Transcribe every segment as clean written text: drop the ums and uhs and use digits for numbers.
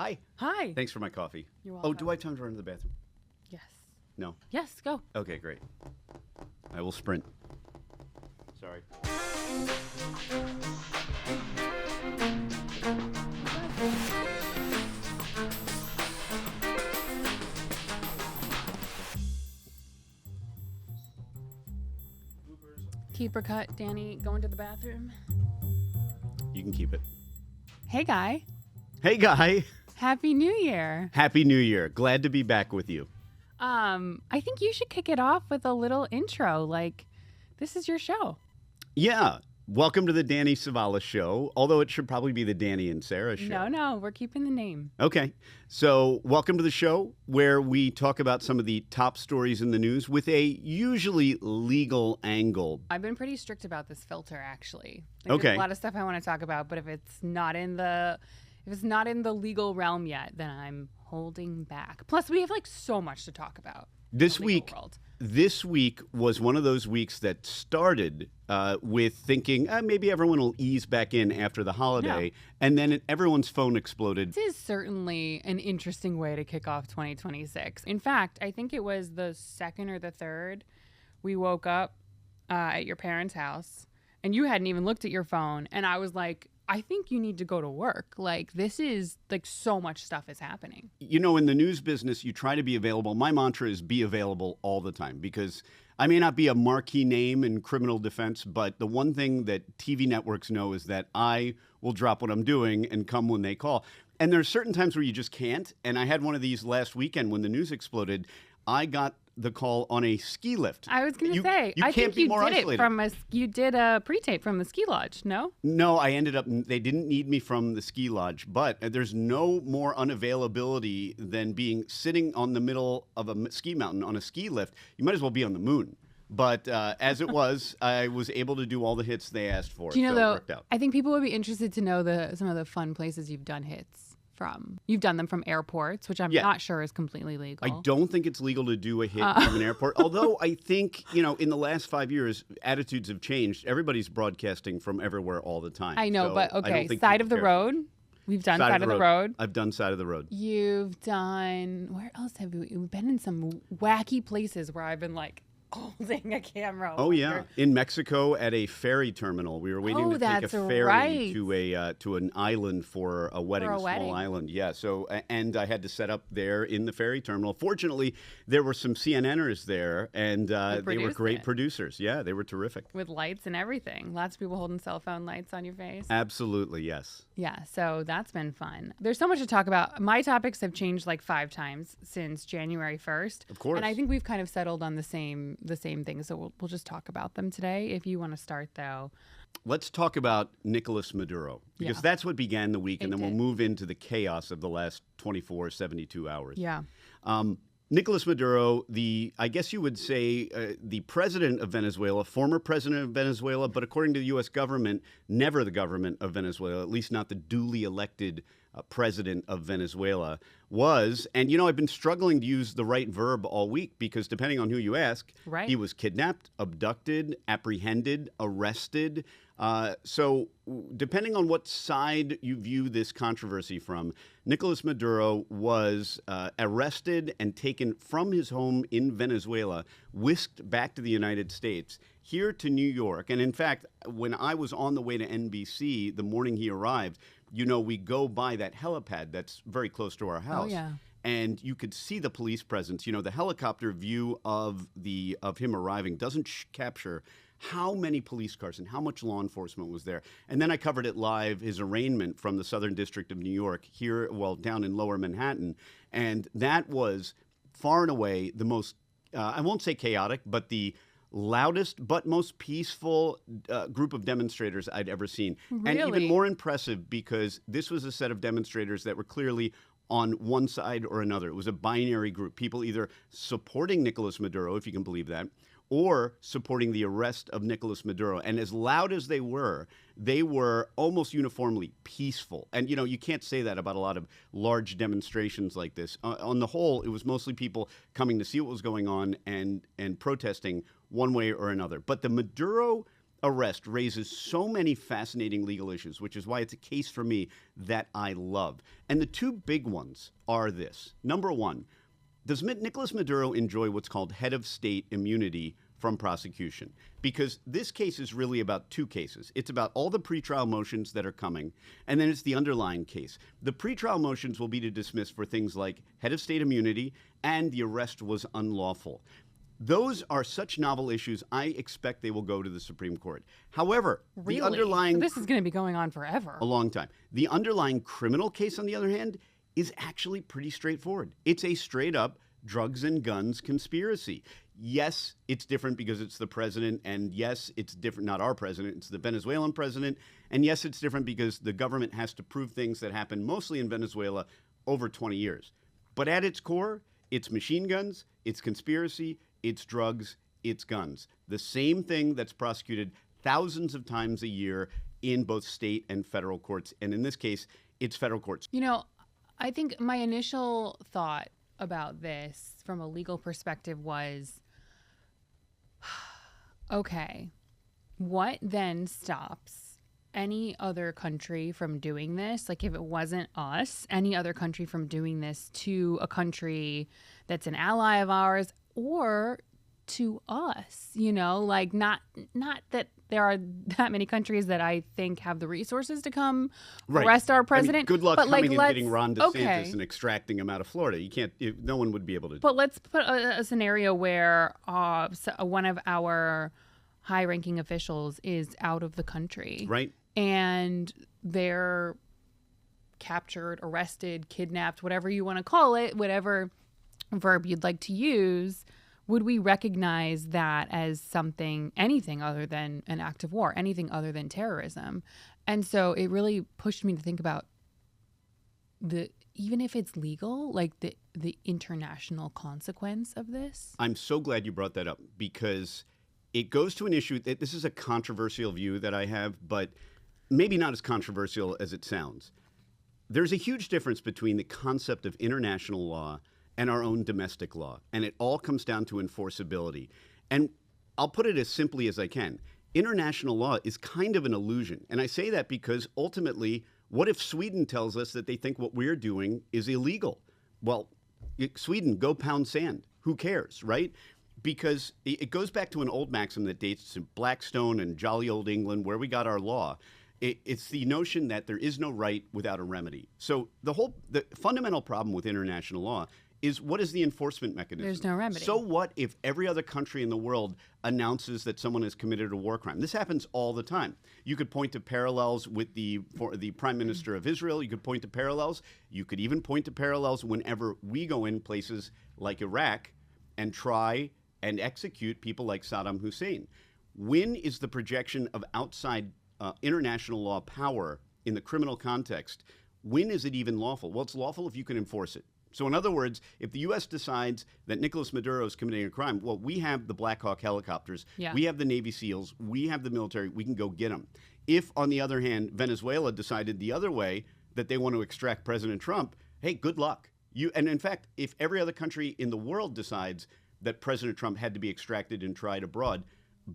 Hi. Hi. Thanks for my coffee. You're welcome. Oh, do I have time to run to the bathroom? Yes. No. Yes, go. Okay, great. I will sprint. Sorry. Keeper cut, Danny, going to the bathroom. You can keep it. Hey, Guy. Hey, Guy. Happy New Year. Happy New Year. Glad to be back with you. I think you should kick it off with a little intro. Like, this is your show. Yeah. Welcome to the Danny Savala Show, although it should probably be the Danny and Sarah Show. No, we're keeping the name. Okay. So, welcome to the show where we talk about some of the top stories in the news with a usually legal angle. I've been pretty strict about this filter, actually. Okay. There's a lot of stuff I want to talk about, but if it's not in the legal realm yet, then I'm holding back. Plus, we have like so much to talk about. This week was one of those weeks that started with thinking maybe everyone will ease back in after the holiday, and then everyone's phone exploded. This is certainly an interesting way to kick off 2026. In fact, I think it was the second or the third we woke up at your parents' house, and you hadn't even looked at your phone, and I was like, I think you need to go to work. Like, this is like so much stuff is happening. You know, in the news business, you try to be available. My mantra is be available all the time because I may not be a marquee name in criminal defense, but the one thing that TV networks know is that I will drop what I'm doing and come when they call. And there's certain times where you just can't. And I had one of these last weekend when the news exploded. I got the call on a ski lift. I was going to say, you I can't think be you more did isolated. it from you did a pre-tape from the ski lodge, no? No, I ended up, they didn't need me from the ski lodge, but there's no more unavailability than being sitting on the middle of a ski mountain on a ski lift. You might as well be on the moon. But as it was, I was able to do all the hits they asked for. Do you know, so it though, worked out. I think people would be interested to know some of the fun places you've done hits from. You've done them from airports, which I'm not sure is completely legal. I don't think it's legal to do a hit from an airport. Although I think, in the last 5 years, attitudes have changed. Everybody's broadcasting from everywhere all the time. I know, So but I okay, don't think side of people the care. road. We've done side of the road. I've done side of the road. You've done, where else have we? We've been in some wacky places where I've been like holding a camera. Oh yeah, in Mexico at a ferry terminal. We were waiting to take a ferry to an island for a wedding, a small island. Yeah. So and I had to set up there in the ferry terminal. Fortunately, there were some CNNers there, and they were great producers. Yeah, they were terrific. With lights and everything. Lots of people holding cell phone lights on your face. Absolutely, yes. Yeah, so that's been fun. There's so much to talk about. My topics have changed like 5 times since January 1st. Of course. And I think we've kind of settled on the same things. So we'll just talk about them today. If you want to start, though. Let's talk about Nicolás Maduro, because that's what began the week, and then we'll move into the chaos of the last 24, 72 hours. Yeah. Nicolás Maduro, I guess you would say the president of Venezuela, former president of Venezuela, but according to the U.S. government, never the government of Venezuela, at least not the duly elected president of Venezuela, was. And, I've been struggling to use the right verb all week because depending on who you ask, he was kidnapped, abducted, apprehended, arrested. So depending on what side you view this controversy from, Nicolás Maduro was arrested and taken from his home in Venezuela, whisked back to the United States, here to New York. And in fact, when I was on the way to NBC the morning he arrived, we go by that helipad that's very close to our house. Oh, yeah. And you could see the police presence. The helicopter view of him arriving doesn't capture how many police cars and how much law enforcement was there. And then I covered it live, his arraignment from the Southern District of New York here, down in Lower Manhattan. And that was far and away the most, I won't say chaotic, but the loudest but most peaceful group of demonstrators I'd ever seen. Really? And even more impressive because this was a set of demonstrators that were clearly on one side or another. It was a binary group, people either supporting Nicolás Maduro, if you can believe that, or supporting the arrest of Nicolás Maduro. And as loud as they were almost uniformly peaceful. And, you can't say that about a lot of large demonstrations like this. On the whole, it was mostly people coming to see what was going on and protesting one way or another. But the Maduro arrest raises so many fascinating legal issues, which is why it's a case for me that I love. And the two big ones are this. Number one, does Nicolás Maduro enjoy what's called head of state immunity from prosecution? Because this case is really about two cases. It's about all the pretrial motions that are coming, and then it's the underlying case. The pretrial motions will be to dismiss for things like head of state immunity and the arrest was unlawful. Those are such novel issues, I expect they will go to the Supreme Court. However, Really? the underlying... This is going to be going on forever. A long time. The underlying criminal case, on the other hand, is actually pretty straightforward. It's a straight-up drugs and guns conspiracy. Yes, it's different because it's the president, and yes, it's different, not our president, it's the Venezuelan president, and yes, it's different because the government has to prove things that happened mostly in Venezuela over 20 years. But at its core, it's machine guns, it's conspiracy, it's drugs, it's guns. The same thing that's prosecuted thousands of times a year in both state and federal courts. And in this case, it's federal courts. You know, I think my initial thought about this from a legal perspective was, okay, what then stops any other country from doing this? Like, if it wasn't us, any other country from doing this to a country that's an ally of ours or to us, you know, like not that there are that many countries that I think have the resources to come arrest our president. I mean, good luck but coming like, and getting Ron DeSantis and extracting him out of Florida. You can't. No one would be able to. But let's put a scenario where one of our high-ranking officials is out of the country, right? And they're captured, arrested, kidnapped, whatever you want to call it, whatever verb you'd like to use. Would we recognize that as anything other than an act of war, anything other than terrorism? And so it really pushed me to think about even if it's legal, like the international consequence of this. I'm so glad you brought that up because it goes to an issue that this is a controversial view that I have, but maybe not as controversial as it sounds. There's a huge difference between the concept of international law and our own domestic law. And it all comes down to enforceability. And I'll put it as simply as I can. International law is kind of an illusion. And I say that because ultimately, what if Sweden tells us that they think what we're doing is illegal? Well, Sweden, go pound sand. Who cares, right? Because it goes back to an old maxim that dates to Blackstone and jolly old England, where we got our law. It's the notion that there is no right without a remedy. So the fundamental problem with international law is, what is the enforcement mechanism? There's no remedy. So what if every other country in the world announces that someone has committed a war crime? This happens all the time. You could point to parallels with the Prime Minister of Israel. You could point to parallels. You could even point to parallels whenever we go in places like Iraq and try and execute people like Saddam Hussein. When is the projection of outside international law power in the criminal context, when is it even lawful? Well, it's lawful if you can enforce it. So in other words, if the U.S. decides that Nicolás Maduro is committing a crime, well, we have the Black Hawk helicopters, we have the Navy SEALs, we have the military, we can go get them. If, on the other hand, Venezuela decided the other way, that they want to extract President Trump, hey, good luck. And in fact, if every other country in the world decides that President Trump had to be extracted and tried abroad,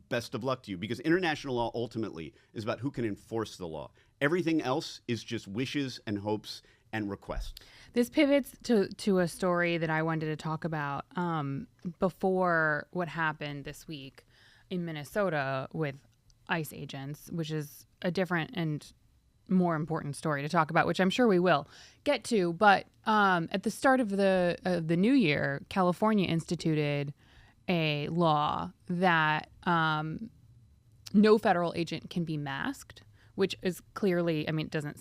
best of luck to you, because international law ultimately is about who can enforce the law. Everything else is just wishes and hopes and requests. This pivots to a story that I wanted to talk about before what happened this week in Minnesota with ICE agents, which is a different and more important story to talk about, which I'm sure we will get to. But at the start of the new year, California instituted a law that no federal agent can be masked, which is clearly, I mean, it doesn't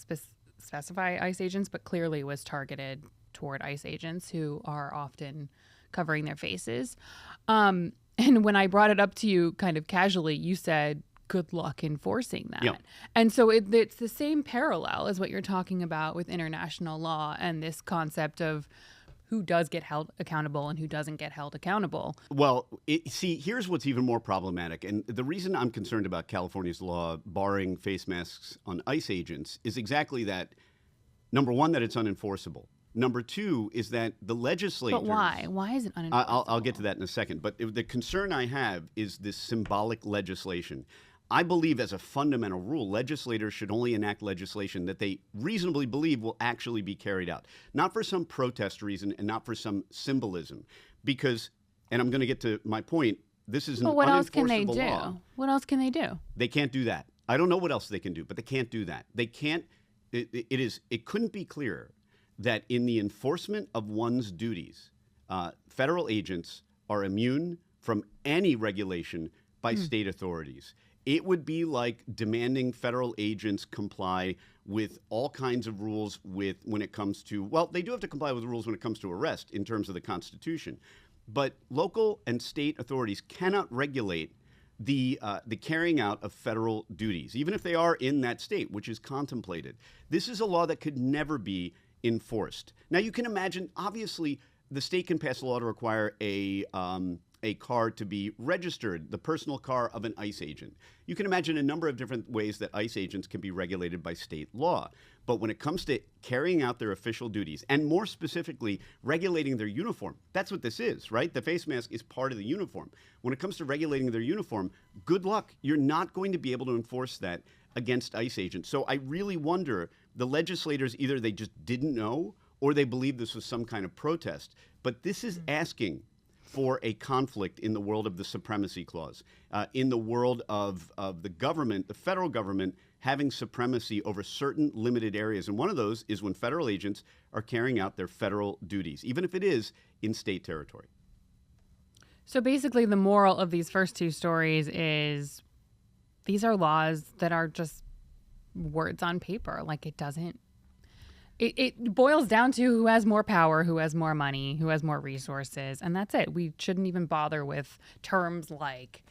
specify ICE agents, but clearly was targeted toward ICE agents who are often covering their faces. And when I brought it up to you kind of casually, you said, good luck enforcing that. Yep. And so it's the same parallel as what you're talking about with international law and this concept of who does get held accountable and who doesn't get held accountable. Well, see, here's what's even more problematic. And the reason I'm concerned about California's law barring face masks on ICE agents is exactly that. Number one, that it's unenforceable. Number two is that the legislators... But why? Why is it unenforceable? I'll get to that in a second. But the concern I have is this symbolic legislation. I believe as a fundamental rule, legislators should only enact legislation that they reasonably believe will actually be carried out. Not for some protest reason and not for some symbolism. Because, and I'm going to get to my point, this is an But what else can they unenforceable do? law. What else can they do? They can't do that. I don't know what else they can do, but they can't do that. They can't, it couldn't be clearer that in the enforcement of one's duties, federal agents are immune from any regulation by state authorities. It would be like demanding federal agents comply with all kinds of rules when it comes to, well, they do have to comply with rules when it comes to arrest in terms of the Constitution. But local and state authorities cannot regulate the carrying out of federal duties, even if they are in that state, which is contemplated. This is a law that could never be enforced. Now, you can imagine, obviously, the state can pass a law to require a car to be registered, the personal car of an ICE agent. You can imagine a number of different ways that ICE agents can be regulated by state law. But when it comes to carrying out their official duties, and more specifically, regulating their uniform, that's what this is, right? The face mask is part of the uniform. When it comes to regulating their uniform, good luck. You're not going to be able to enforce that against ICE agents. So I really wonder, the legislators, either they just didn't know or they believed this was some kind of protest. But this is asking for a conflict in the world of the supremacy clause, in the world of the government, the federal government, having supremacy over certain limited areas. And one of those is when federal agents are carrying out their federal duties, even if it is in state territory. So basically, the moral of these first two stories is these are laws that are just words on paper. Like, it doesn't. It boils down to who has more power, who has more money, who has more resources, and that's it. We shouldn't even bother with terms like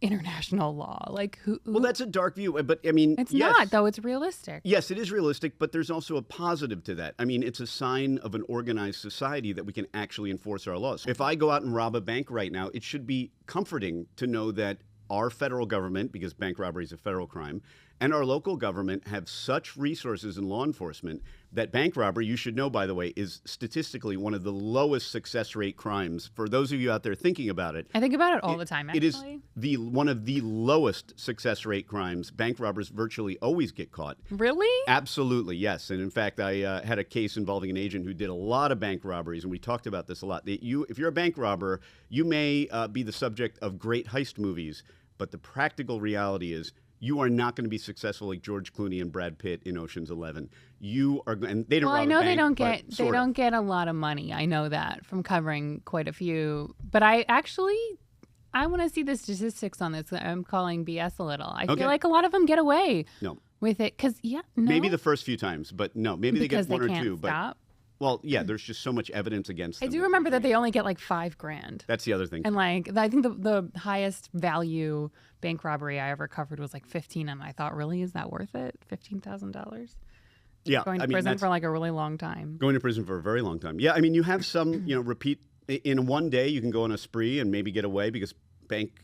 international law. Like, who well, that's a dark view, but I mean, it's yes. not, though. It's realistic. Yes, it is realistic, but there's also a positive to that. I mean, it's a sign of an organized society that we can actually enforce our laws. If I go out and rob a bank right now, it should be comforting to know that our federal government, because bank robbery is a federal crime, and our local government have such resources in law enforcement that bank robbery, you should know, by the way, is statistically one of the lowest success rate crimes. For those of you out there thinking about it, I think about it all the time, actually. It is one of the lowest success rate crimes. Bank robbers virtually always get caught. Really? Absolutely, yes. And in fact, I had a case involving an agent who did a lot of bank robberies, and we talked about this a lot. If you're a bank robber, you may be the subject of great heist movies, but the practical reality is you are not going to be successful like George Clooney and Brad Pitt in Ocean's 11. You are, and they don't. Well, rob I know a bank, they don't get a lot of money. I know that from covering quite a few. But I want to see the statistics on this. I'm calling BS a little. I feel like a lot of them get away with it because maybe the first few times, but no, maybe because they get one they or two. Stop. But well, yeah, there's just so much evidence against them. I do remember that they only get like $5,000. That's the other thing. And like, I think the highest value bank robbery I ever covered was like 15, and I thought, really, is that worth it? $15,000? Yeah, going to prison for like a really long time. Going to prison for a very long time. Yeah, I mean, you have some, repeat in one day. You can go on a spree and maybe get away because bank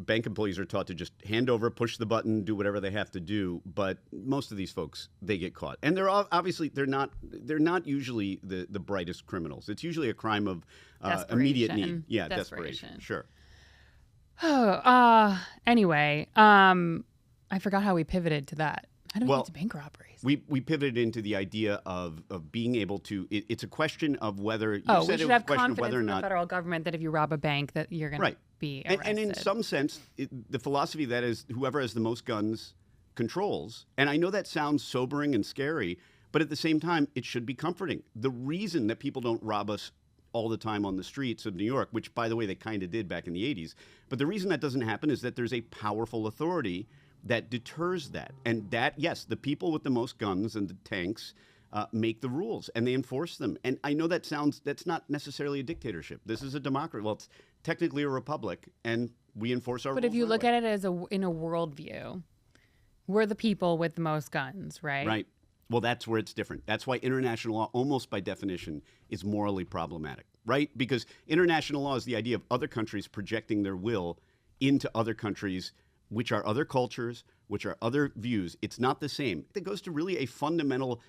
employees are taught to just hand over, push the button, do whatever they have to do. But most of these folks, they get caught, and they're obviously they're not usually the brightest criminals. It's usually a crime of immediate need. Yeah, desperation. Sure. Oh, anyway, I forgot how we pivoted to that. How do we get to bank robberies? We pivoted into the idea of being able to. It's a question of whether you we said should it was have a question of confidence whether or in the not federal government that if you rob a bank that you're going to be arrested. And in some sense, the philosophy that is whoever has the most guns controls. And I know that sounds sobering and scary, but at the same time, it should be comforting. The reason that people don't rob us all the time on the streets of New York, which, by the way, they kind of did back in the 80s, but the reason that doesn't happen is that there's a powerful authority that deters that. And that, yes, the people with the most guns and the tanks make the rules and they enforce them. And I know that's not necessarily a dictatorship. This is a democracy. Well, it's technically a republic, and we enforce our rules. But if you look at it as in a worldview, we're the people with the most guns, right? Right. Well, that's where it's different. That's why international law, almost by definition, is morally problematic, right? Because international law is the idea of other countries projecting their will into other countries, which are other cultures, which are other views. It's not the same. It goes to really a fundamental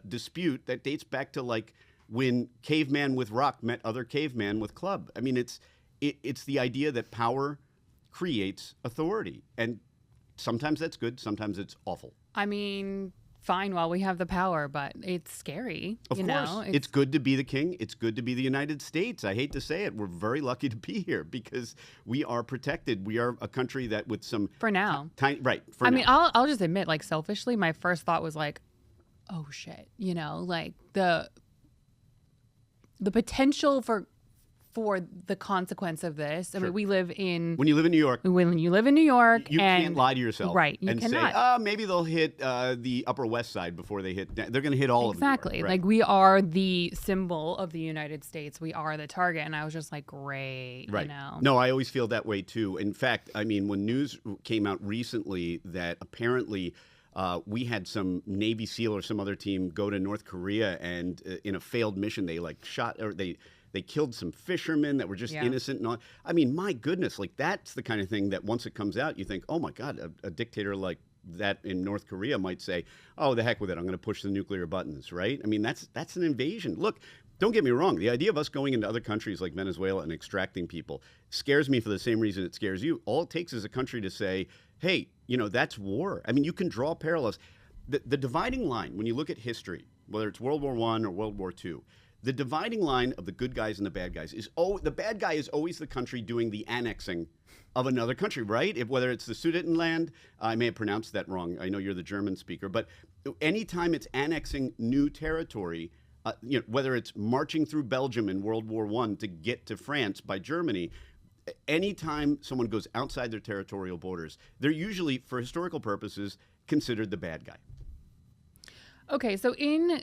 dispute that dates back to like when caveman with rock met other caveman with club. I mean, it's the idea that power creates authority. And sometimes that's good, sometimes it's awful. I mean, fine while we have the power, but it's scary. Of course. It's good to be the king. It's good to be the United States. I hate to say it. We're very lucky to be here because we are protected. We are a country that with some... For now. Tiny, right. For I now. mean, I'll just admit, like, selfishly, my first thought was like, oh, shit. You know, like the potential for the consequence of this. I mean, we live in... When you live in New York... When you live in New York... You can't lie to yourself. Right. You and cannot. say, oh, maybe they'll hit the Upper West Side before they hit... They're going to hit all of them. Exactly. Right. Like, we are the symbol of the United States. We are the target. And I was just like, great. Right. You know? No, I always feel that way, too. In fact, I mean, when news came out recently that apparently... we had some Navy SEAL or some other team go to North Korea, and in a failed mission, they like shot or they killed some fishermen that were just innocent and all. I mean, my goodness, like that's the kind of thing that once it comes out, you think, oh my God, a dictator like that in North Korea might say, oh, the heck with it, I'm going to push the nuclear buttons, right? I mean, that's an invasion. Look, don't get me wrong. The idea of us going into other countries like Venezuela and extracting people scares me for the same reason it scares you. All it takes is a country to say, hey, you know, that's war. I mean, you can draw parallels. The dividing line, when you look at history, whether it's World War I or World War II, the dividing line of the good guys and the bad guys is, the bad guy is always the country doing the annexing of another country, right? Whether it's the Sudetenland, I may have pronounced that wrong. I know you're the German speaker, but anytime it's annexing new territory, you know, whether it's marching through Belgium in World War I to get to France by Germany, anytime someone goes outside their territorial borders, they're usually, for historical purposes, considered the bad guy. Okay, so in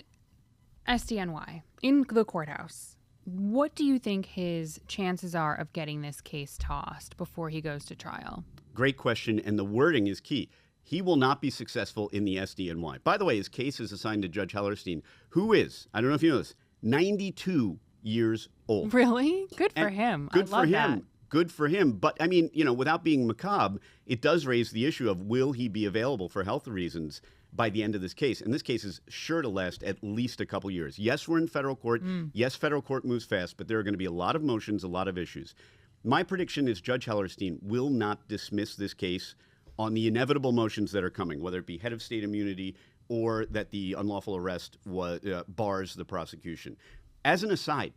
SDNY, in the courthouse, what do you think his chances are of getting this case tossed before he goes to trial? Great question, and the wording is key. He will not be successful in the SDNY. By the way, his case is assigned to Judge Hellerstein, who is, I don't know if you know this, 92 years old. Really? Good for him. Good I love for him. That. Good for him. But, I mean, you know, without being macabre, it does raise the issue of will he be available for health reasons by the end of this case? And this case is sure to last at least a couple years. Yes, we're in federal court. Yes, federal court moves fast, but there are going to be a lot of motions, a lot of issues. My prediction is Judge Hellerstein will not dismiss this case on the inevitable motions that are coming, whether it be head of state immunity or that the unlawful arrest bars the prosecution. As an aside,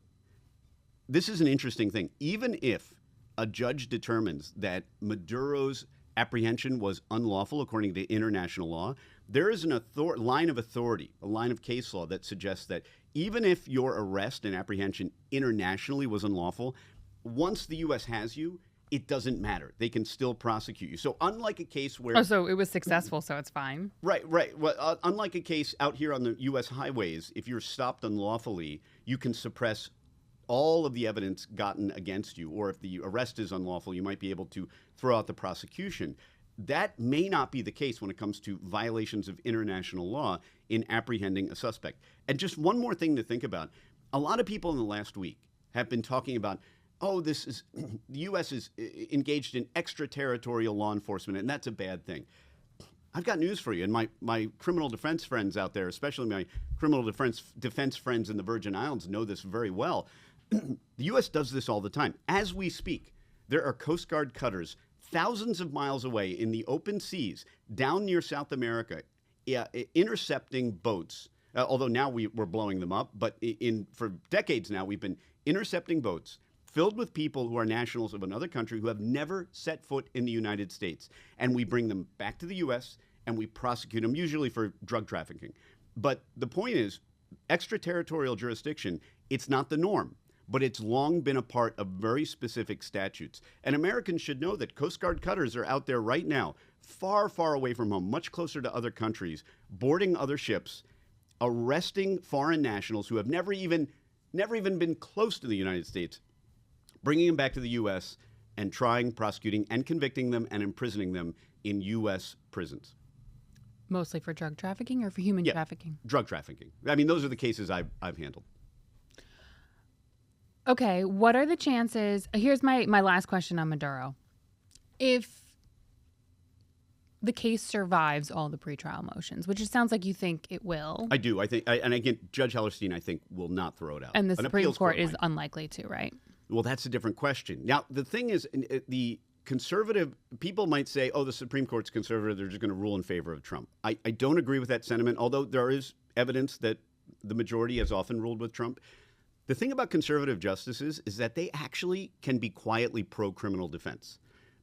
this is an interesting thing. Even if a judge determines that Maduro's apprehension was unlawful according to international law, there is an line of authority, a line of case law that suggests that even if your arrest and apprehension internationally was unlawful, once the U.S. has you, it doesn't matter. They can still prosecute you. So unlike a case where... Oh, so it was successful, so it's fine? Right. Well, unlike a case out here on the U.S. highways, if you're stopped unlawfully, you can suppress all of the evidence gotten against you, or if the arrest is unlawful, you might be able to throw out the prosecution. That may not be the case when it comes to violations of international law in apprehending a suspect. And just one more thing to think about. A lot of people in the last week have been talking about, the U.S. is engaged in extraterritorial law enforcement, and that's a bad thing. I've got news for you, and my criminal defense friends out there, especially my criminal defense friends in the Virgin Islands, know this very well. The U.S. does this all the time. As we speak, there are Coast Guard cutters thousands of miles away in the open seas down near South America, intercepting boats. Although now we're blowing them up, but for decades now we've been intercepting boats filled with people who are nationals of another country who have never set foot in the United States. And we bring them back to the U.S. and we prosecute them, usually for drug trafficking. But the point is, extraterritorial jurisdiction, it's not the norm, but it's long been a part of very specific statutes. And Americans should know that Coast Guard cutters are out there right now, far, far away from home, much closer to other countries, boarding other ships, arresting foreign nationals who have never even been close to the United States, bringing them back to the U.S. and trying, prosecuting, and convicting them and imprisoning them in U.S. prisons. Mostly for drug trafficking or for human trafficking? Drug trafficking. I mean, those are the cases I've handled. Okay, what are the chances? Here's my last question on Maduro. If the case survives all the pretrial motions, which it sounds like you think it will. I do. I think, and again, Judge Hellerstein, I think, will not throw it out. And the Supreme Court is unlikely to, right? Well, that's a different question. Now, the thing is, the conservative people might say, oh, the Supreme Court's conservative, they're just going to rule in favor of Trump. I don't agree with that sentiment, although there is evidence that the majority has often ruled with Trump. The thing about conservative justices is that they actually can be quietly pro-criminal defense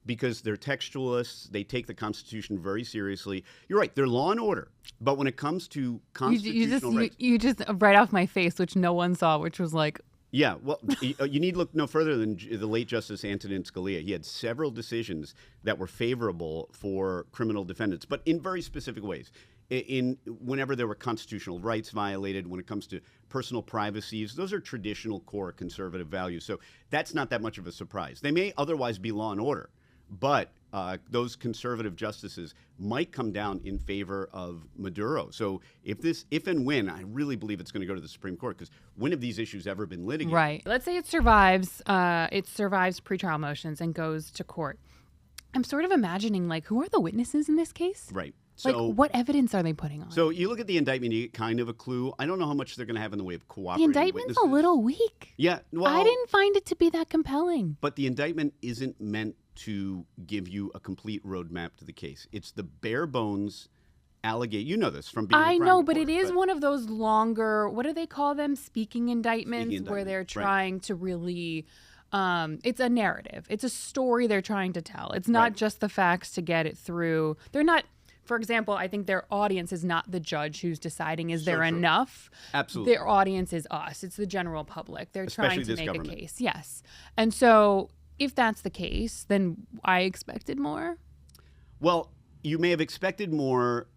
because they're textualists. They take the Constitution very seriously. You're right. They're law and order. But when it comes to constitutional rights... You just right off my face, which no one saw, which was like... Yeah, well, you need to look no further than the late Justice Antonin Scalia. He had several decisions that were favorable for criminal defendants, but in very specific ways. Whenever there were constitutional rights violated, when it comes to personal privacies, those are traditional core conservative values. So that's not that much of a surprise. They may otherwise be law and order, but those conservative justices might come down in favor of Maduro. So if and when, I really believe it's going to go to the Supreme Court, because when have these issues ever been litigated? Right. Let's say it survives pretrial motions and goes to court. I'm sort of imagining, like, who are the witnesses in this case? Right. Like, So, what evidence are they putting on? so you look at the indictment, you get kind of a clue. I don't know how much they're going to have in the way of The cooperating indictment's witnesses. a little weak. Yeah, well, I didn't find it to be that compelling. but the indictment isn't meant to give you a complete roadmap to the case. It's the bare bones allegation. You know this from being a I crime know, but it reporter, is one of those longer, what do they call them? Speaking indictments, where indictment, they're right. trying to really, it's a narrative. It's a story they're trying to tell. It's not Right. just the facts to get it through. They're not, for example, I think their audience is not the judge who's deciding, is there true. enough? Absolutely. Their audience is us. It's the general public. They're Especially trying to this make government. a case. Yes. And so if that's the case, then I expected more. Well, you may have expected more,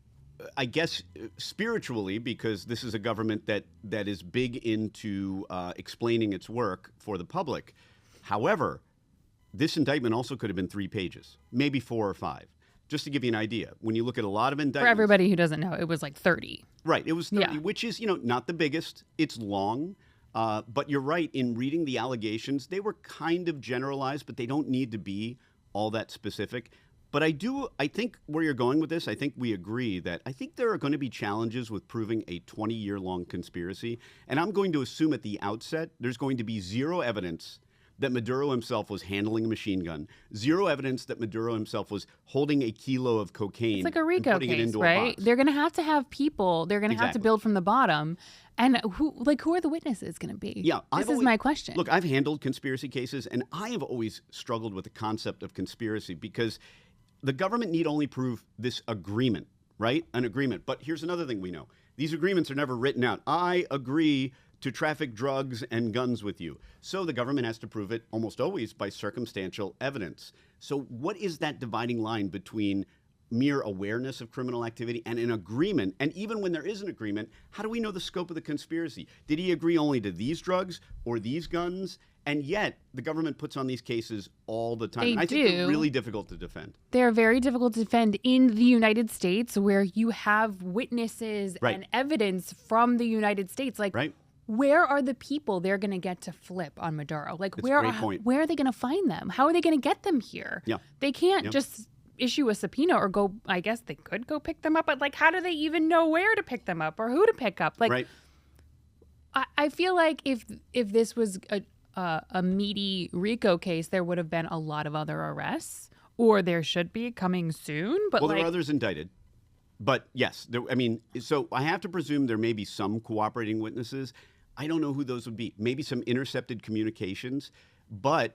I guess, spiritually, because this is a government that is big into explaining its work for the public. However, this indictment also could have been 3 pages, maybe 4 or 5. Just to give you an idea, when you look at a lot of indictments... For everybody who doesn't know, it was like 30. Right, it was 30, Yeah. which is, not the biggest. It's long. But you're right, in reading the allegations, they were kind of generalized, but they don't need to be all that specific. But I think where you're going with this, I think we agree that I think there are going to be challenges with proving a 20-year-long conspiracy. And I'm going to assume at the outset, there's going to be zero evidence that Maduro himself was handling a machine gun, zero evidence that Maduro himself was holding a kilo of cocaine. It's like a and RICO putting it case, into a right? box. They're going to have people. They're going to have to Exactly. build from the bottom. And who are the witnesses going to be? Yeah, this is my question. Look, I've handled conspiracy cases, and I have always struggled with the concept of conspiracy because the government need only prove this agreement, right? An agreement. But here's another thing we know. These agreements are never written out. I agree to traffic drugs and guns with you. So the government has to prove it almost always by circumstantial evidence. So what is that dividing line between mere awareness of criminal activity and an agreement? And even when there is an agreement, how do we know the scope of the conspiracy? Did he agree only to these drugs or these guns? And yet the government puts on these cases all the time. They And I think they're do. really difficult to defend. They're very difficult to defend in the United States, where you have witnesses Right. and evidence from the United States. Like, Right. where are the people they're going to get to flip on Maduro? Like, It's a great point. where are they going to find them? How are they going to get them here? Yeah. They can't Yeah. just issue a subpoena or go, I guess they could go pick them up, but like, how do they even know where to pick them up or who to pick up? Like, Right. I feel like if this was a meaty RICO case, there would have been a lot of other arrests, or there should be coming soon. But Well, like, there are others indicted. But yes, so I have to presume there may be some cooperating witnesses. I don't know who those would be. Maybe some intercepted communications. But,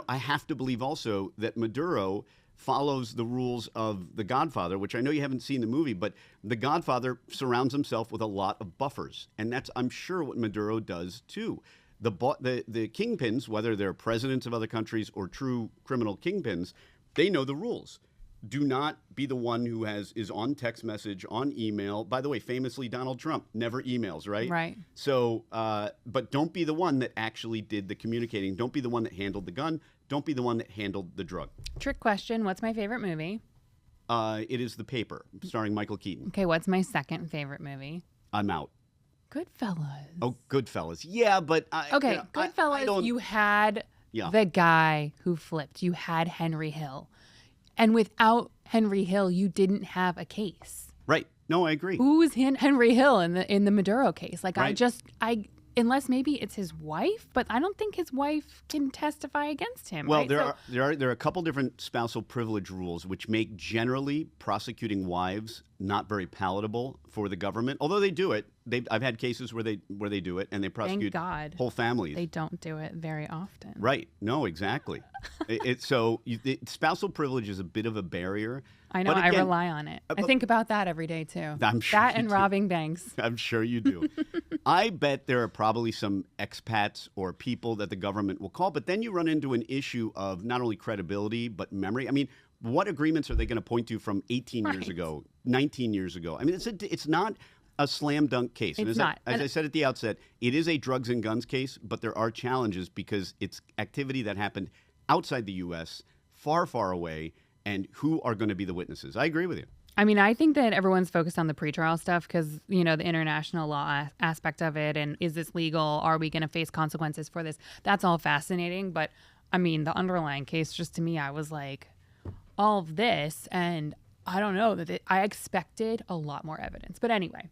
I have to believe also that Maduro follows the rules of The Godfather, which I know you haven't seen the movie, but The Godfather surrounds himself with a lot of buffers. And that's, I'm sure, what Maduro does too. The kingpins, whether they're presidents of other countries or true criminal kingpins, they know the rules. Do not be the one who is on text message, on email. By the way, famously, Donald Trump never emails, right? Right. So, but don't be the one that actually did the communicating. Don't be the one that handled the gun. Don't be the one that handled the drug. trick question, what's my favorite movie? It is The Paper, starring Michael Keaton. Okay, what's my second favorite movie? I'm out. Goodfellas. Oh, Goodfellas. Yeah, but Okay, I Goodfellas, don't- you had Yeah. the guy who flipped. You had Henry Hill. And without Henry Hill, you didn't have a case. Right. No, I agree. Who's Henry Hill in the Maduro case? Like, Right. unless maybe it's his wife, but I don't think his wife can testify against him. Well, right? there are a couple different spousal privilege rules which make generally prosecuting wives not very palatable for the government. Although they do it, I've had cases where they do it and they prosecute whole families. They don't do it very often. Right? No, exactly. Spousal privilege is a bit of a barrier. I know. Again, I rely on it. I think about that every day too. I'm sure that and robbing banks. I'm sure you do. I bet there are probably some expats or people that the government will call, but then you run into an issue of not only credibility but memory. I mean, what agreements are they going to point to from 18 years ago, 19 years ago? I mean, it's not a slam dunk case. It's not. As I said at the outset, it is a drugs and guns case, but there are challenges because it's activity that happened outside the U.S., far, far away, and who are going to be the witnesses. I agree with you. I mean, I think that everyone's focused on the pretrial stuff because, the international law aspect of it and is this legal? Are we going to face consequences for this? That's all fascinating. But, I mean, the underlying case, just to me, I was like, all of this, and I don't know, I expected a lot more evidence. But anyway,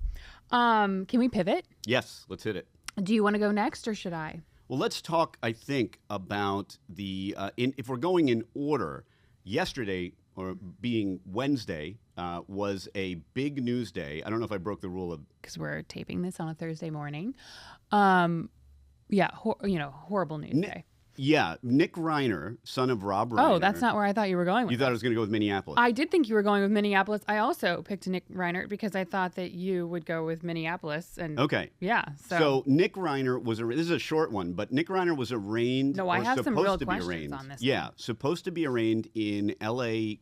can we pivot? Yes, let's hit it. Do you want to go next or should I? Well, let's talk, I think, about if we're going in order, yesterday, or being Wednesday, was a big news day. I don't know if I broke the rule of... Because we're taping this on a Thursday morning. Horrible news day. Yeah, Nick Reiner, son of Rob Reiner. Oh, that's not where I thought you were going with You thought I was going to go with Minneapolis. I did think you were going with Minneapolis. I also picked Nick Reiner because I thought that you would go with Minneapolis. And okay. Yeah. So Nick Reiner was this is a short one, but Nick Reiner was arraigned. No, I have some real questions on this. Yeah, supposed to be arraigned in L.A.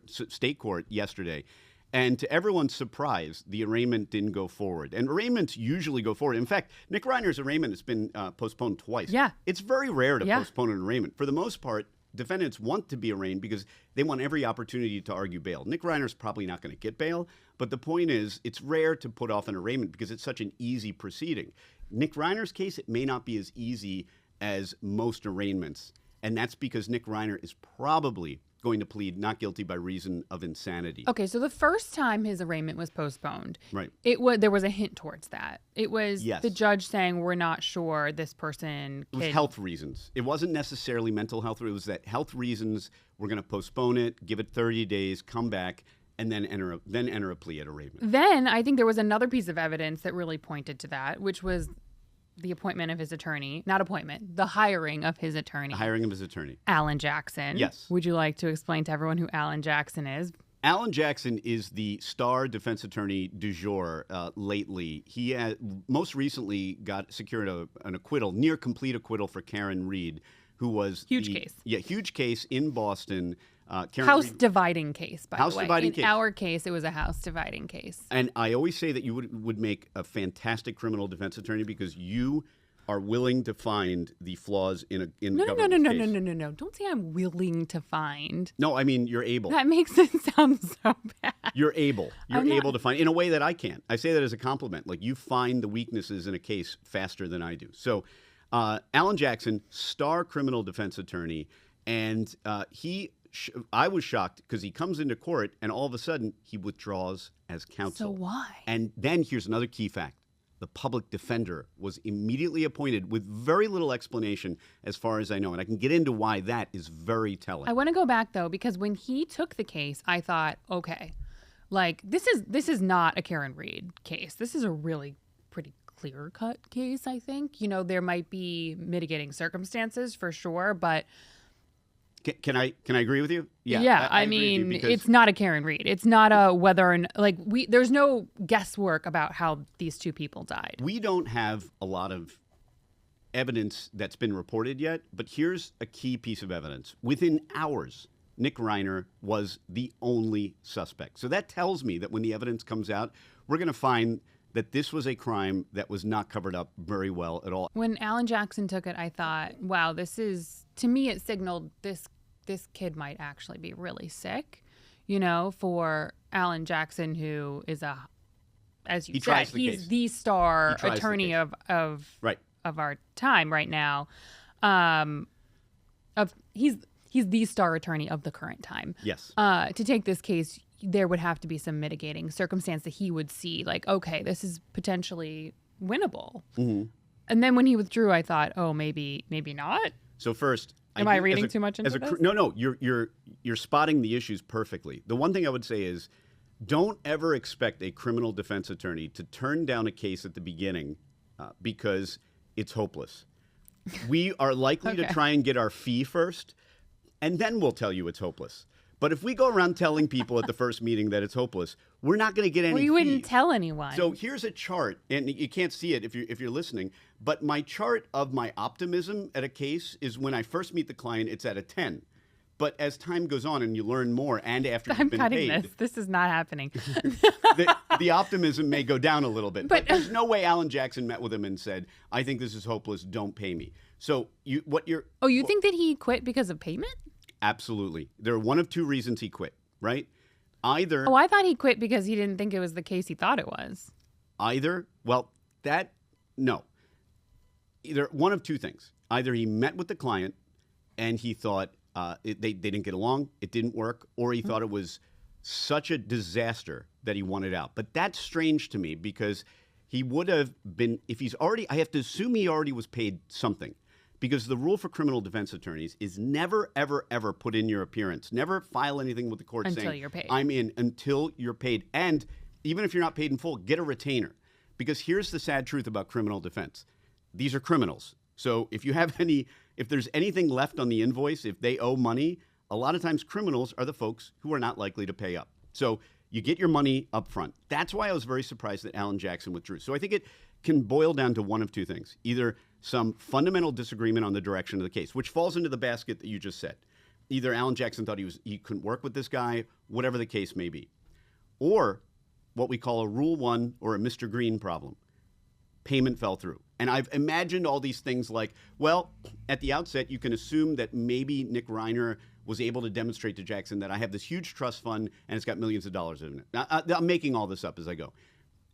State court yesterday. And to everyone's surprise, the arraignment didn't go forward. And arraignments usually go forward. In fact, Nick Reiner's arraignment has been postponed twice. Yeah. It's very rare to postpone an arraignment. For the most part, defendants want to be arraigned because they want every opportunity to argue bail. Nick Reiner's probably not going to get bail. But the point is, it's rare to put off an arraignment because it's such an easy proceeding. Nick Reiner's case, it may not be as easy as most arraignments. And that's because Nick Reiner is probably going to plead not guilty by reason of insanity. Okay, so the first time his arraignment was postponed, right? There was a hint towards that. It was the judge saying, we're not sure this person It was health reasons. It wasn't necessarily mental health. It was that health reasons, we're going to postpone it, give it 30 days, come back, and then enter a plea at arraignment. Then I think there was another piece of evidence that really pointed to that, which was the appointment of his attorney, the hiring of his attorney. Alan Jackson. Yes. Would you like to explain to everyone who Alan Jackson is? Alan Jackson is the star defense attorney du jour lately. He most recently secured an acquittal, near complete acquittal for Karen Reed, who was huge case. Yeah, huge case in Boston. Dividing case, by the way. In our case, it was a house dividing case. And I always say that you would make a fantastic criminal defense attorney because you are willing to find the flaws in the government's case. No. Don't say I'm willing to find. No, I mean you're able. That makes it sound so bad. You're able. You're able to find in a way that I can't. I say that as a compliment. Like you find the weaknesses in a case faster than I do. So Alan Jackson, star criminal defense attorney, and I was shocked because he comes into court and all of a sudden he withdraws as counsel. So why? And then here's another key fact. The public defender was immediately appointed with very little explanation as far as I know. And I can get into why that is very telling. I want to go back, though, because when he took the case, I thought, okay, like this is not a Karen Reed case. This is a really pretty clear-cut case, I think. There might be mitigating circumstances for sure, but... Can I agree with you? Yeah. I mean, it's not a Karen Reed. It's not a whether and there's no guesswork about how these two people died. We don't have a lot of evidence that's been reported yet, but here's a key piece of evidence. Within hours, Nick Reiner was the only suspect. So that tells me that when the evidence comes out, we're going to find that this was a crime that was not covered up very well at all. When Alan Jackson took it, I thought, wow, to me it signaled this kid might actually be really sick, for Alan Jackson, who is as you said, he's the star attorney of our time right now. He's the star attorney of the current time. Yes. To take this case, there would have to be some mitigating circumstance that he would see, like, okay, this is potentially winnable. Mm-hmm. And then when he withdrew, I thought, oh, maybe not. So first, Am I reading too much into this? No, you're spotting the issues perfectly. The one thing I would say is, don't ever expect a criminal defense attorney to turn down a case at the beginning because it's hopeless. We are likely to try and get our fee first, and then we'll tell you it's hopeless. But if we go around telling people at the first meeting that it's hopeless, we're not going to get any Well, you wouldn't fees. tell anyone. So here's a chart, and you can't see it if you're listening, but my chart of my optimism at a case is when I first meet the client, it's at a 10. But as time goes on and you learn more, and after I'm you've been cutting paid, this. This is not happening. the optimism may go down a little bit. But There's no way Alan Jackson met with him and said, "I think this is hopeless. Don't pay me." So you think that he quit because of payment? Absolutely. There are one of two reasons he quit. Right? Either. Oh, I thought he quit because he didn't think it was the case he thought it was. No. Either one of two things. Either he met with the client and he thought they didn't get along, it didn't work, or he thought it was such a disaster that he wanted out. But that's strange to me because he would have been, I have to assume he already was paid something. Because the rule for criminal defense attorneys is never, ever, ever put in your appearance. Never file anything with the court until saying, you're paid. I'm in until you're paid. And even if you're not paid in full, get a retainer. Because here's the sad truth about criminal defense. These are criminals. So if there's anything left on the invoice, if they owe money, a lot of times criminals are the folks who are not likely to pay up. So you get your money up front. That's why I was very surprised that Alan Jackson withdrew. So I think it can boil down to one of two things. Either some fundamental disagreement on the direction of the case, which falls into the basket that you just said. Either Alan Jackson thought he couldn't work with this guy, whatever the case may be. Or what we call a Rule 1 or a Mr. Green problem. Payment fell through. And I've imagined all these things like, well, at the outset, you can assume that maybe Nick Reiner was able to demonstrate to Jackson that I have this huge trust fund and it's got millions of dollars in it. Now, I'm making all this up as I go.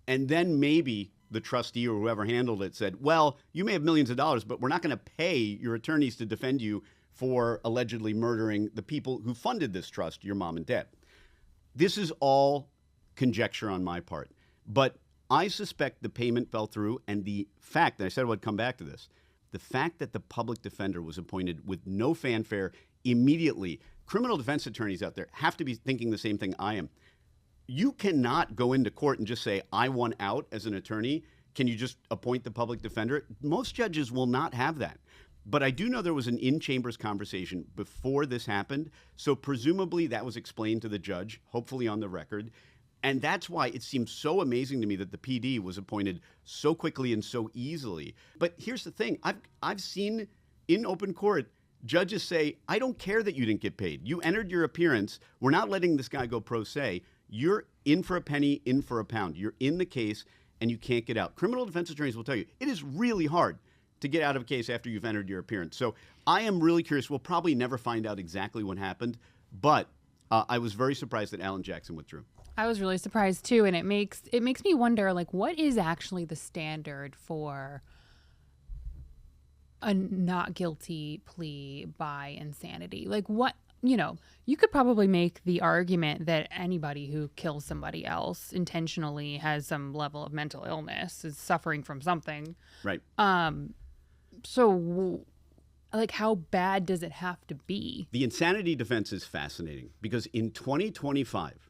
And then maybe the trustee or whoever handled it said, well, you may have millions of dollars, but we're not going to pay your attorneys to defend you for allegedly murdering the people who funded this trust, your mom and dad. This is all conjecture on my part. But I suspect the payment fell through, and the fact, and I said I would come back to this, the fact that the public defender was appointed with no fanfare immediately, criminal defense attorneys out there have to be thinking the same thing I am. You cannot go into court and just say, I want out as an attorney. Can you just appoint the public defender? Most judges will not have that. But I do know there was an in-chambers conversation before this happened. So presumably that was explained to the judge, hopefully on the record. And that's why it seems so amazing to me that the PD was appointed so quickly and so easily. But here's the thing. I've seen in open court judges say, I don't care that you didn't get paid. You entered your appearance. We're not letting this guy go pro se. You're in for a penny, in for a pound. You're in the case, and you can't get out. Criminal defense attorneys will tell you, it is really hard to get out of a case after you've entered your appearance. So I am really curious. We'll probably never find out exactly what happened, but I was very surprised that Alan Jackson withdrew. I was really surprised, too, and it makes me wonder, like, what is actually the standard for a not guilty plea by insanity? Like, what... you could probably make the argument that anybody who kills somebody else intentionally has some level of mental illness, is suffering from something. Right. So, like, how bad does it have to be? The insanity defense is fascinating because in 2025,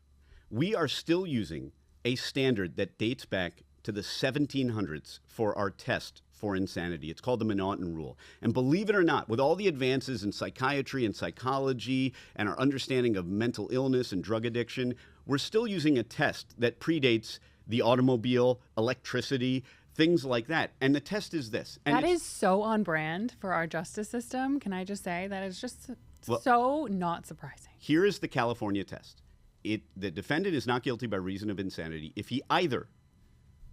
we are still using a standard that dates back to the 1700s for our test for insanity. It's called the Minneapolis rule. And believe it or not, with all the advances in psychiatry and psychology and our understanding of mental illness and drug addiction, we're still using a test that predates the automobile, electricity, things like that. And the test is this. And that is so on brand for our justice system. Can I just say that is just so not surprising. Here is the California test. The defendant is not guilty by reason of insanity if he either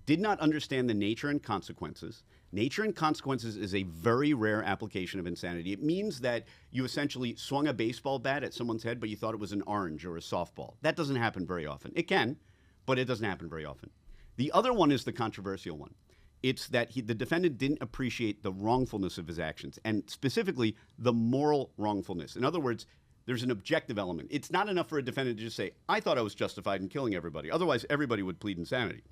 did not understand the nature and consequences. Nature and consequences is a very rare application of insanity. It means that you essentially swung a baseball bat at someone's head, but you thought it was an orange or a softball. That doesn't happen very often. It can, but it doesn't happen very often. The other one is the controversial one. It's that the defendant didn't appreciate the wrongfulness of his actions, and specifically the moral wrongfulness. In other words, there's an objective element. It's not enough for a defendant to just say, I thought I was justified in killing everybody. Otherwise, everybody would plead insanity.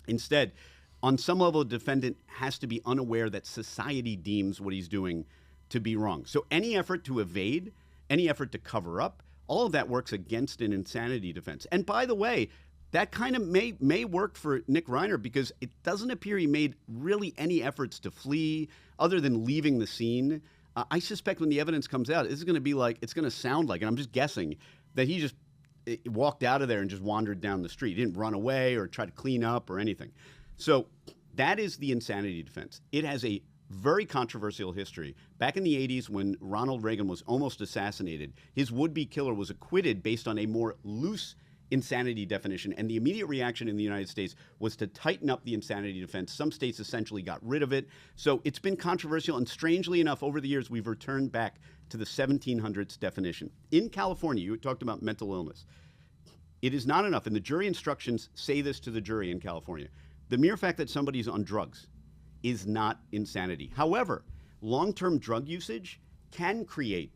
Instead, on some level, the defendant has to be unaware that society deems what he's doing to be wrong. So any effort to evade, any effort to cover up, all of that works against an insanity defense. And by the way, that kind of may work for Nick Reiner because it doesn't appear he made really any efforts to flee other than leaving the scene. I suspect when the evidence comes out, it's going to sound like, and I'm just guessing, that he just walked out of there and just wandered down the street. He didn't run away or try to clean up or anything. So that is the insanity defense. It has a very controversial history. Back in the 80s, when Ronald Reagan was almost assassinated, his would-be killer was acquitted based on a more loose insanity definition, and the immediate reaction in the United States was to tighten up the insanity defense. Some states essentially got rid of it. So it's been controversial, and strangely enough, over the years, we've returned back to the 1700s definition. In California, you talked about mental illness. It is not enough, and the jury instructions say this to the jury in California. The mere fact that somebody's on drugs is not insanity. However, long-term drug usage can create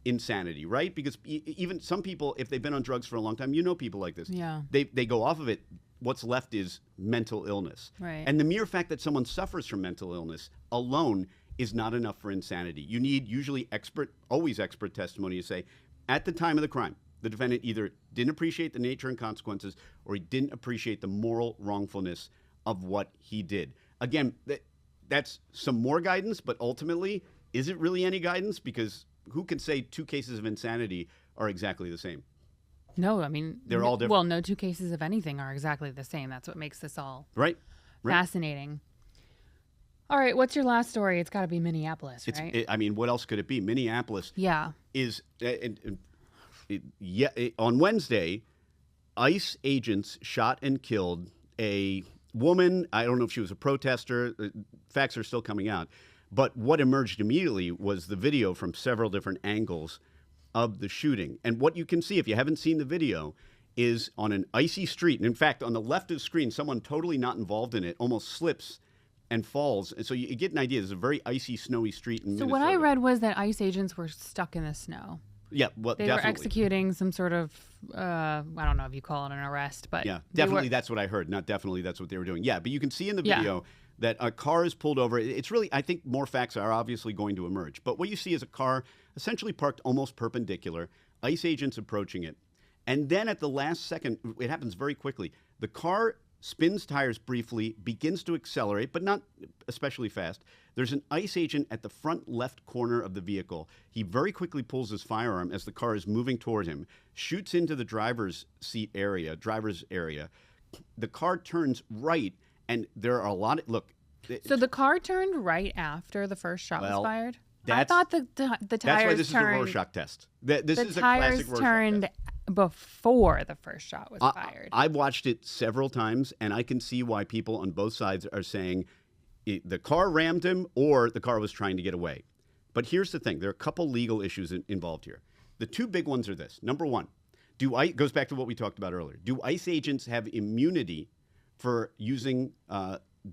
insanity, right? Because even some people, if they've been on drugs for a long time, you know people like this. Yeah. They go off of it. What's left is mental illness. Right. And the mere fact that someone suffers from mental illness alone is not enough for insanity. You need usually always expert testimony to say, at the time of the crime, the defendant either didn't appreciate the nature and consequences or he didn't appreciate the moral wrongfulness of what he did. Again, that's some more guidance, but ultimately, is it really any guidance? Because who can say two cases of insanity are exactly the same? No, I mean, they're all different. Well, no two cases of anything are exactly the same. That's what makes this all right. Fascinating. All right, what's your last story? It's got to be Minneapolis, right? I mean, what else could it be? Minneapolis is, on Wednesday, ICE agents shot and killed a woman. I don't know if she was a protester. Facts are still coming out. But what emerged immediately was the video from several different angles of the shooting. And what you can see, if you haven't seen the video, is on an icy street. And in fact, on the left of the screen, someone totally not involved in it almost slips and falls. And so you get an idea. It's a very icy, snowy street in Minnesota. So what I read was that ICE agents were stuck in the snow. Yeah, well, they definitely. were executing some sort of, I don't know if you call it an arrest, but yeah, definitely that's what I heard. Not definitely that's what they were doing. Yeah, but you can see in the video that a car is pulled over. It's really, I think more facts are obviously going to emerge. But what you see is a car essentially parked almost perpendicular, ICE agents approaching it. And then at the last second, it happens very quickly. The car spins tires briefly, begins to accelerate, but not especially fast. There's an ICE agent at the front left corner of the vehicle. He very quickly pulls his firearm as the car is moving toward him, shoots into the driver's area. The car turns right, and there are a lot of, look. So the car turned right after the first shot was fired? I thought the tires turned. That's why this is a Rorschach test. This is a classic Rorschach test. The tires turned before the first shot was fired. I've watched it several times, and I can see why people on both sides are saying the car rammed him or the car was trying to get away. But here's the thing. There are a couple legal issues involved here. The two big ones are this. Number one, goes back to what we talked about earlier. Do ICE agents have immunity for using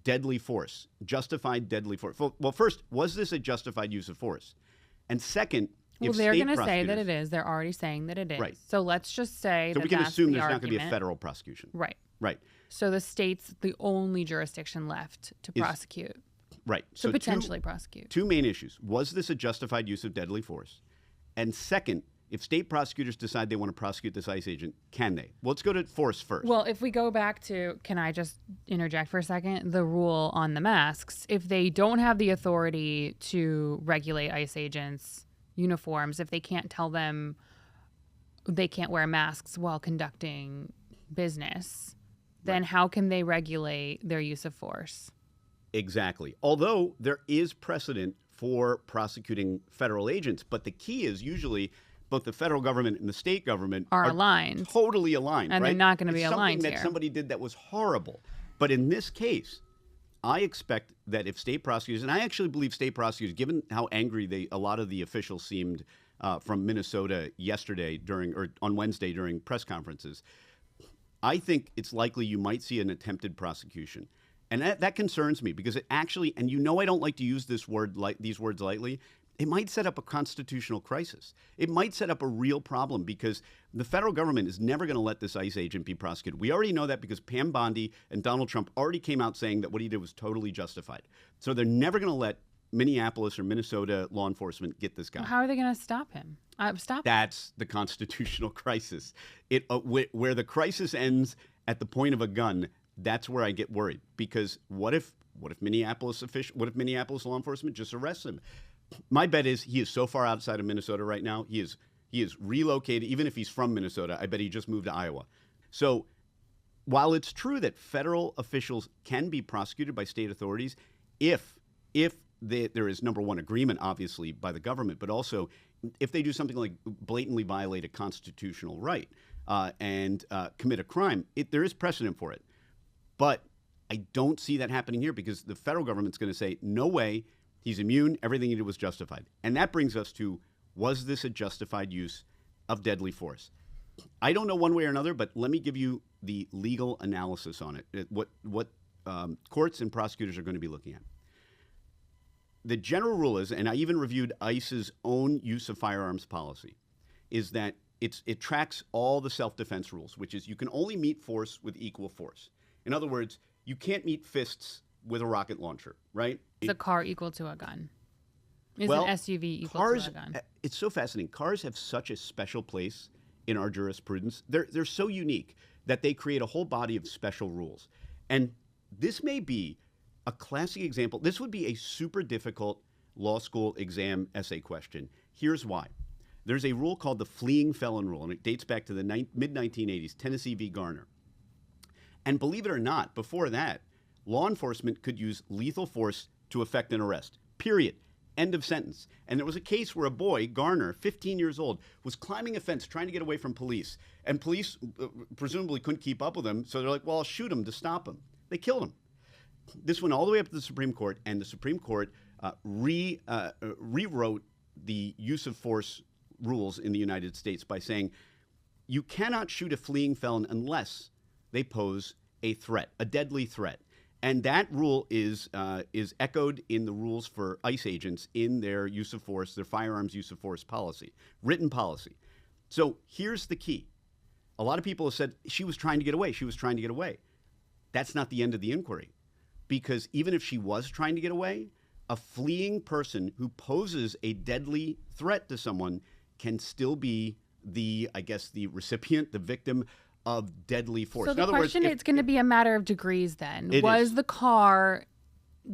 deadly force, justified deadly force? Well, first, was this a justified use of force? And second, well, they're going to say that it is. They're already saying that it is. Right. So let's just say so we can assume there's not going to be a federal prosecution. Right. Right. So the state's the only jurisdiction left to prosecute. Right. So potentially prosecute. Two main issues. Was this a justified use of deadly force? And second, if state prosecutors decide they want to prosecute this ICE agent, can they? Well, let's go to force first. Well, if we go back to, can I just interject for a second? The rule on the masks, if they don't have the authority to regulate ICE agents' uniforms, if they can't tell them they can't wear masks while conducting business, then how can they regulate their use of force? Exactly. Although there is precedent for prosecuting federal agents, but the key is usually both the federal government and the state government are aligned. Totally aligned. And right? they're not going to be Something aligned that somebody did that was horrible. But in this case, I expect that if state prosecutors, and I actually believe state prosecutors, given how angry a lot of the officials seemed from Minnesota yesterday on Wednesday during press conferences, I think it's likely you might see an attempted prosecution. And that concerns me because it actually, and I don't like to use these words lightly, it might set up a constitutional crisis. It might set up a real problem because the federal government is never going to let this ICE agent be prosecuted. We already know that because Pam Bondi and Donald Trump already came out saying that what he did was totally justified. So they're never going to let Minneapolis or Minnesota law enforcement get this guy. Well, how are they going to stop him? That's the constitutional crisis. Where the crisis ends at the point of a gun, that's where I get worried. Because what if Minneapolis law enforcement just arrests him? My bet is he is so far outside of Minnesota right now. He is relocated. Even if he's from Minnesota, I bet he just moved to Iowa. So while it's true that federal officials can be prosecuted by state authorities if there is, number one, agreement, obviously, by the government, but also if they do something like blatantly violate a constitutional right and commit a crime, there is precedent for it. But I don't see that happening here because the federal government's going to say, no way, he's immune, everything he did was justified. And that brings us to, was this a justified use of deadly force? I don't know one way or another, but let me give you the legal analysis on it, what courts and prosecutors are going to be looking at. The general rule is, and I even reviewed ICE's own use of firearms policy, is that it tracks all the self-defense rules, which is you can only meet force with equal force. In other words, you can't meet fists with a rocket launcher, right? Is a car equal to a gun? Is Well, an SUV equal to a gun? It's so fascinating. Cars have such a special place in our jurisprudence. They're so unique that they create a whole body of special rules. And this may be a classic example. This would be a super difficult law school exam essay question. Here's why. There's a rule called the fleeing felon rule, and it dates back to the mid-1980s, Tennessee v. Garner. And believe it or not, before that, law enforcement could use lethal force to effect an arrest, period. End of sentence. And there was a case where a boy, Garner, 15 years old, was climbing a fence trying to get away from police. And police presumably couldn't keep up with him, so they're like, well, I'll shoot him to stop him. They killed him. This went all the way up to the Supreme Court, and the Supreme Court rewrote the use of force rules in the United States by saying you cannot shoot a fleeing felon unless they pose a threat, a deadly threat. And that rule is echoed in the rules for ICE agents in their use of force, their firearms use of force policy, written policy. So here's the key. A lot of people have said she was trying to get away. She was trying to get away. That's not the end of the inquiry. Because even if she was trying to get away, a fleeing person who poses a deadly threat to someone can still be the recipient, the victim of deadly force. So the question, it's going to be a matter of degrees then. Was the car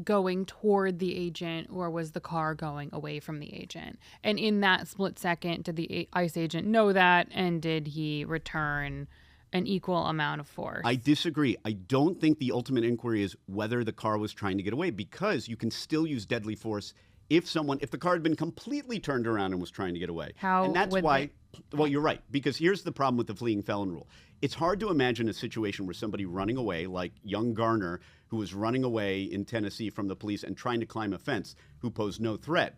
going toward the agent or was the car going away from the agent? And in that split second, did the ICE agent know that? And did he return an equal amount of force? I disagree. I don't think the ultimate inquiry is whether the car was trying to get away, because you can still use deadly force if the car had been completely turned around and was trying to get away. And that's why, well, you're right, because here's the problem with the fleeing felon rule. It's hard to imagine a situation where somebody running away, like young Garner, who was running away in Tennessee from the police and trying to climb a fence, who posed no threat.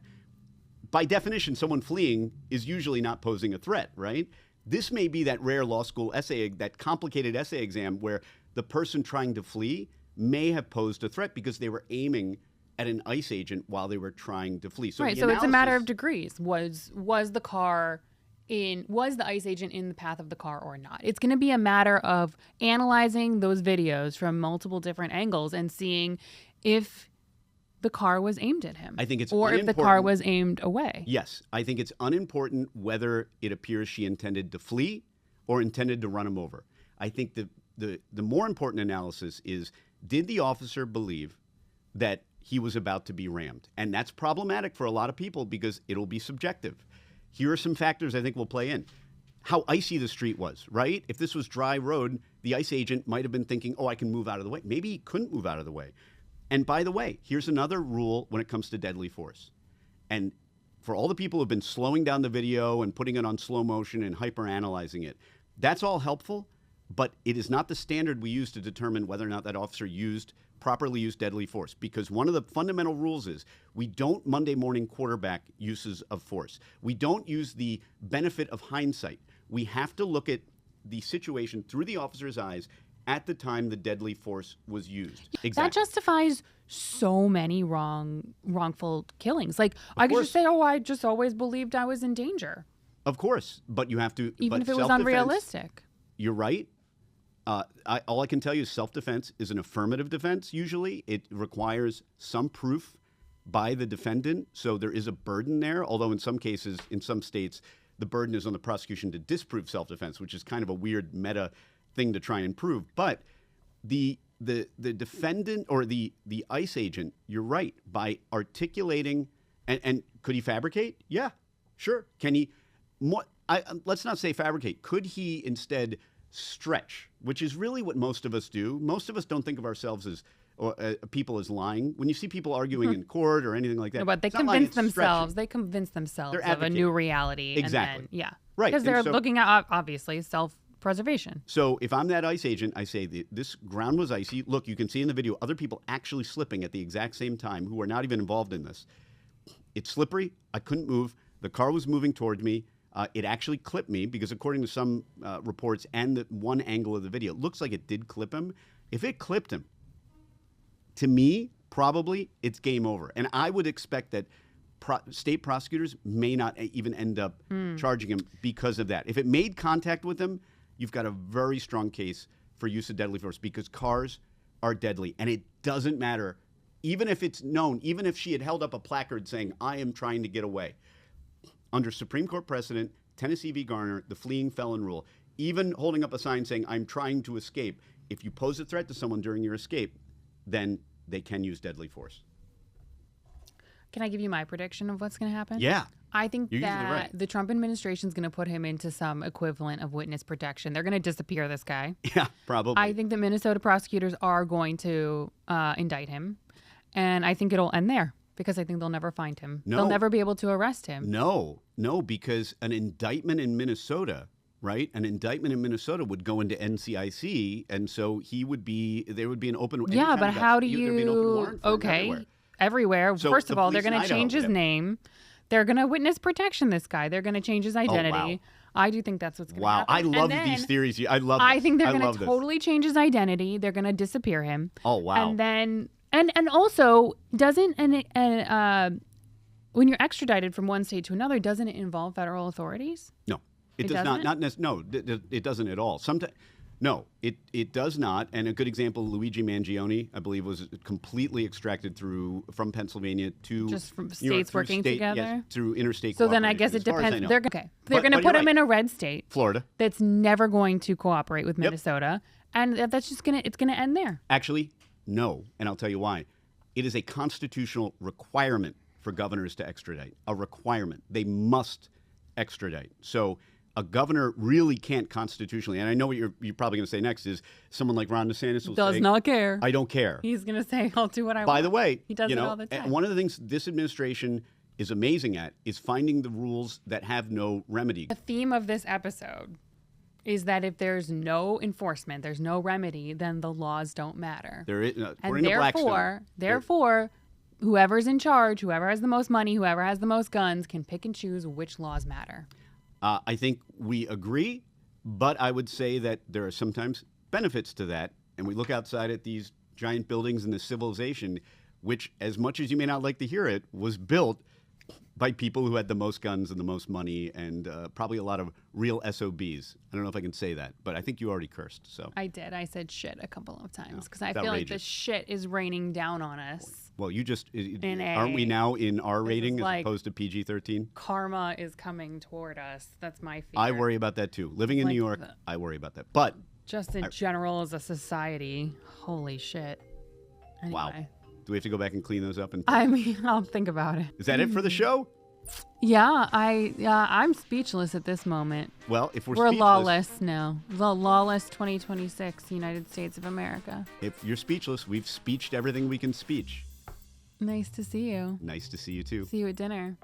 By definition, someone fleeing is usually not posing a threat, right? This may be that rare law school essay, that complicated essay exam where the person trying to flee may have posed a threat because they were aiming at an ICE agent while they were trying to flee. So right, so it's a matter of degrees. Was the ICE agent in the path of the car or not? It's going to be a matter of analyzing those videos from multiple different angles and seeing if the car was aimed at him. I think it's or if the car was aimed away. Yes, I think it's unimportant whether it appears she intended to flee or intended to run him over. I think the more important analysis is, did the officer believe that he was about to be rammed? And that's problematic for a lot of people because it'll be subjective. Here are some factors I think will play in. How icy the street was, right? If this was dry road, the ICE agent might have been thinking, oh, I can move out of the way. Maybe he couldn't move out of the way. And by the way, here's another rule when it comes to deadly force. And for all the people who've been slowing down the video and putting it on slow motion and hyper-analyzing it, that's all helpful, but it is not the standard we use to determine whether or not that officer properly used deadly force. Because one of the fundamental rules is we don't Monday morning quarterback uses of force. We don't use the benefit of hindsight. We have to look at the situation through the officer's eyes at the time the deadly force was used. Exactly. That justifies so many wrongful killings. Like, I could course. just say, oh, I just always believed I was in danger. Of course, but you have to. Even but if it was self-defense- unrealistic. You're right. All I can tell you is self-defense is an affirmative defense. Usually, it requires some proof by the defendant, so there is a burden there. Although in some cases, in some states, the burden is on the prosecution to disprove self-defense, which is kind of a weird meta thing to try and prove. But the defendant or the ICE agent, you're right, by articulating and could he fabricate? Yeah, sure. Can he? Let's not say fabricate. Could he instead stretch, which is really what most of us do? Most of us don't think of ourselves as people as lying. When you see people arguing in court or anything like that, No, but they it's not lying, convince it's themselves. stretching. They convince themselves They're of a advocating. new reality. Exactly. And then, yeah. Right, Because and they're so- looking at, obviously, self-preservation. So if I'm that ICE agent, I say this ground was icy. Look, you can see in the video other people actually slipping at the exact same time who are not even involved in this. It's slippery. I couldn't move. The car was moving towards me. It actually clipped me because according to some reports and the one angle of the video, it looks like it did clip him. If it clipped him, to me, probably it's game over. And I would expect that state prosecutors may not even end up charging him because of that. If it made contact with him, you've got a very strong case for use of deadly force because cars are deadly. And it doesn't matter, even if it's known, even if she had held up a placard saying, I am trying to get away. Under Supreme Court precedent, Tennessee v. Garner, the fleeing felon rule, even holding up a sign saying, I'm trying to escape, if you pose a threat to someone during your escape, then they can use deadly force. Can I give you my prediction of what's going to happen? Yeah. I think You're usually that right. the Trump administration is going to put him into some equivalent of witness protection. They're going to disappear this guy. Yeah, probably. I think the Minnesota prosecutors are going to indict him. And I think it'll end there because I think they'll never find him. No. They'll never be able to arrest him. No, because an indictment in Minnesota, right? An indictment in Minnesota would go into NCIC, and so there would be an open. Yeah, anytime but you got- how do there'd be an open you? warrant for him Okay, everywhere. So First the of all, they're police in going to Idaho change his would have- name. They're going to witness protection this guy. They're going to change his identity. wow. I do think that's what's going to Wow, happen. I And love then these theories. I love. I this. think they're I going love to this. totally change his identity. They're going to disappear him. Oh wow. And then and also doesn't when you're extradited from one state to another, doesn't it involve federal authorities? No, it It does doesn't? not. No, it doesn't at all. Sometimes, no, it does not. And a good example, Luigi Mangione, I believe, was completely extracted from Pennsylvania to Just from New York, states through working yes, together? through interstate. So then I guess cooperation, it as far as I depends. know. They're going to But put you're him right. in a red state Florida. that's never going to cooperate with Minnesota, and that's just it's going to end there. Actually, no, and I'll tell you why. It is a constitutional requirement for governors to extradite. A requirement. They must extradite. So a governor really can't constitutionally, and I know what you're probably going to say next is someone like Ron DeSantis will Does say, not care. I don't care. He's going to say, I'll do what I want. By the way, he does you it know, all the time. one of the things this administration is amazing at is finding the rules that have no remedy. The theme of this episode is that if there's no enforcement, there's no remedy, then the laws don't matter. There is, And according to Blackstone, therefore, whoever's in charge, whoever has the most money, whoever has the most guns, can pick and choose which laws matter. I think we agree, but I would say that there are sometimes benefits to that. And we look outside at these giant buildings in this civilization, which, as much as you may not like to hear it, was built by people who had the most guns and the most money and probably a lot of real SOBs. I don't know if I can say that, but I think you already cursed. So I did. I said shit a couple of times because I it's feel like the outrageous. shit is raining down on us. Well, you just In aren't we A. now in R rating as like- opposed to PG-13? Karma is coming toward us. That's my fear. I worry about that too. Living in Like New York, the- I worry about that. But Just in general as a society. Holy shit. Anyway. wow, do we have to go back and clean those up? And I mean, I'll think about it. is that it for the show? Yeah, I'm speechless at this moment. Well, if we're We're speechless, lawless now. The lawless 2026 United States of America. if you're speechless, we've speeched everything we can speech. Nice to see you. Nice to see you too. See you at dinner.